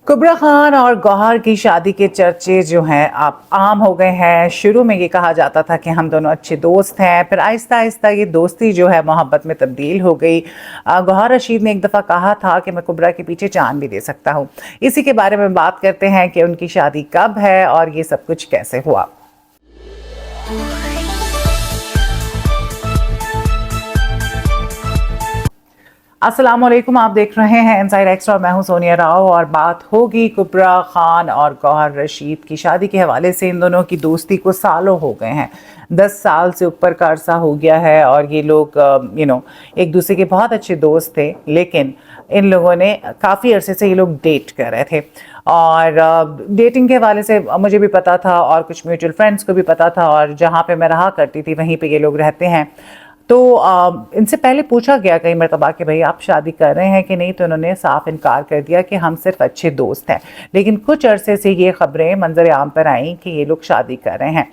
कुबरा खान और गौहर की शादी के चर्चे जो हैं अब आम हो गए हैं। शुरू में ये कहा जाता था कि हम दोनों अच्छे दोस्त हैं, फिर आहिस्ता आहिस्ता ये दोस्ती जो है मोहब्बत में तब्दील हो गई। गौहर रशीद ने एक दफ़ा कहा था कि मैं कुबरा के पीछे जान भी दे सकता हूँ। इसी के बारे में बात करते हैं कि उनकी शादी कब है और ये सब कुछ कैसे हुआ। अस्सलाम वालेकुम, आप देख रहे हैं इनसाइड एक्स्ट्रा। मैं हूं सोनिया राव और बात होगी कुबरा खान और गौहर रशीद की शादी के हवाले से। इन दोनों की दोस्ती को सालों हो गए हैं, 10 साल से ऊपर का अरसा हो गया है और ये लोग एक दूसरे के बहुत अच्छे दोस्त थे। लेकिन इन लोगों ने काफ़ी अरसे से ये लोग डेट कर रहे थे और डेटिंग के हवाले से मुझे भी पता था और कुछ म्यूचुअल फ्रेंड्स को भी पता था और जहाँ पे मैं रहा करती थी वहीं पे ये लोग रहते हैं। तो इनसे पहले पूछा गया कई मरतबा कि भाई आप शादी कर रहे हैं कि नहीं, तो इन्होंने साफ इनकार कर दिया कि हम सिर्फ अच्छे दोस्त हैं। लेकिन कुछ अरसे से ये खबरें मंजर आम पर आई कि ये लोग शादी कर रहे हैं।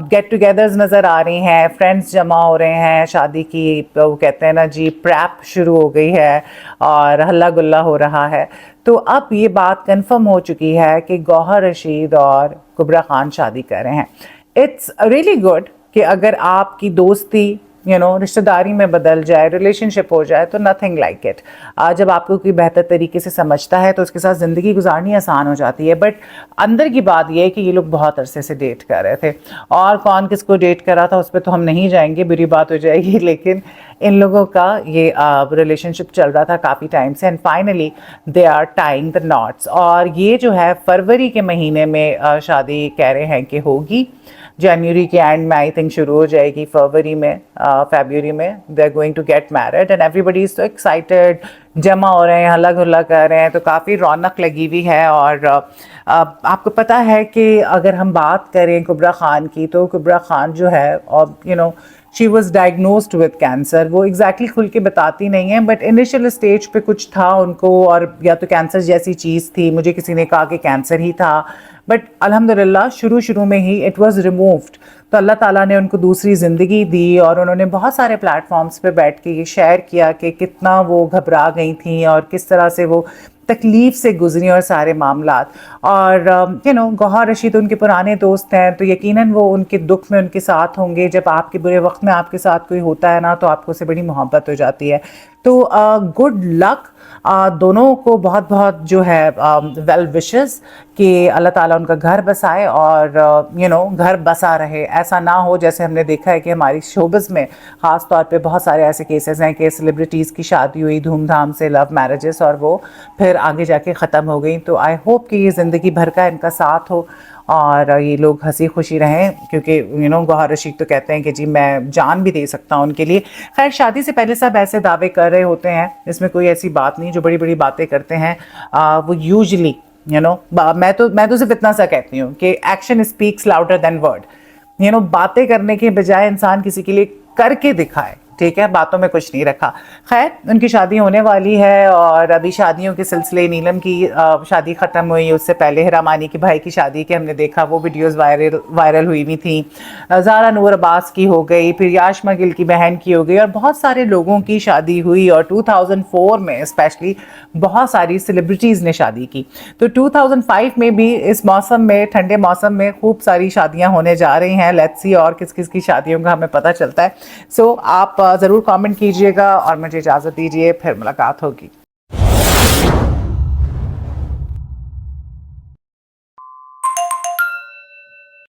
गेट टुगेदर्स नज़र आ रही हैं, फ्रेंड्स जमा हो रहे हैं, शादी की वो कहते हैं ना जी प्रैप शुरू हो गई है और हल्ला गुल्ला हो रहा है। तो अब ये बात कन्फर्म हो चुकी है कि गौहर रशीद और कुबरा खान शादी कर रहे हैं। इट्स रियली गुड कि अगर आपकी दोस्ती रिश्तेदारी में बदल जाए, रिलेशनशिप हो जाए, तो नथिंग लाइक इट। जब आपको कोई बेहतर तरीके से समझता है तो उसके साथ ज़िंदगी गुजारनी आसान हो जाती है। बट अंदर की बात यह है कि ये लोग बहुत अरसे से डेट कर रहे थे और कौन किसको डेट कर रहा था उस पर तो हम नहीं जाएंगे, बुरी बात हो जाएगी। लेकिन इन लोगों का ये रिलेशनशिप चल रहा था काफ़ी टाइम से and finally they are tying the knots. और ये जो है फरवरी के महीने में शादी कह रहे हैं कि होगी। जनवरी के एंड में आई थिंक शुरू हो जाएगी, फरवरी में फरवरी में they are going to get married and everybody is so excited. जमा हो रहे हैं, हल्ला गुल्ला कर रहे हैं, तो काफ़ी रौनक लगी हुई है। और आपको पता है कि अगर हम बात करें कुबरा खान की, तो कुबरा खान जो है और she was diagnosed with cancer. वो एग्जैक्टली खुल के बताती नहीं है बट इनिशियल स्टेज पे कुछ था उनको, और या तो कैंसर जैसी चीज़ थी, मुझे किसी ने कहा कि कैंसर ही था, बट अल्हम्दुलिल्लाह शुरू में ही इट वाज रिमूव्ड। तो अल्लाह ताला ने उनको दूसरी ज़िंदगी दी और उन्होंने बहुत सारे प्लेटफॉर्म्स पे बैठ के ये शेयर किया कि कितना वो घबरा गई थी और किस तरह से वो तकलीफ़ से गुजरी और सारे मामलात। और गौहर रशीद उनके पुराने दोस्त हैं, तो यकीनन वो उनके दुख में उनके साथ होंगे। जब आपके बुरे वक्त में आपके साथ कोई होता है ना, तो आपको उससे बड़ी मोहब्बत हो जाती है। तो गुड लक दोनों को, बहुत बहुत जो है वेल विशेस कि अल्लाह ताला उनका घर बसाए और घर बसा रहे। ऐसा ना हो जैसे हमने देखा है कि हमारी शोबिज़ में ख़ास तौर पे बहुत सारे ऐसे केसेस हैं कि सेलिब्रिटीज़ की शादी हुई धूमधाम से, लव मैरिजेस, और वो फिर आगे जाके ख़त्म हो गई। तो आई होप कि ये ज़िंदगी भर का इनका साथ हो और ये लोग हंसी खुशी रहें, क्योंकि गौहर रशीद तो कहते हैं कि जी मैं जान भी दे सकता हूँ उनके लिए। खैर, शादी से पहले सब ऐसे दावे कर रहे होते हैं, इसमें कोई ऐसी बात नहीं। जो बड़ी बड़ी बातें करते हैं वो यूजली मैं तो सिर्फ इतना सा कहती हूँ कि action speaks louder than word. बातें करने के बजाय इंसान किसी के लिए करके दिखाए, ठीक है, बातों में कुछ नहीं रखा। खैर, उनकी शादी होने वाली है और अभी शादियों के सिलसिले, नीलम की शादी ख़त्म हुई, उससे पहले हिरामानी के भाई की शादी के हमने देखा, वो वीडियोस वायरल हुई हुई थी। ज़ारा नूर अब्बास की हो गई, फिर याशमा गिल की बहन की हो गई और बहुत सारे लोगों की शादी हुई। और 2004 में स्पेशली बहुत सारी सेलिब्रिटीज़ ने शादी की। तो 2005 में भी इस मौसम में, ठंडे मौसम में, खूब सारी शादियाँ होने जा रही हैं। लेट्स सी और किस किस की शादियों का हमें पता चलता है। सो आप ज़रूर कमेंट कीजिएगा और मुझे इजाज़त दीजिए, फिर मुलाकात होगी।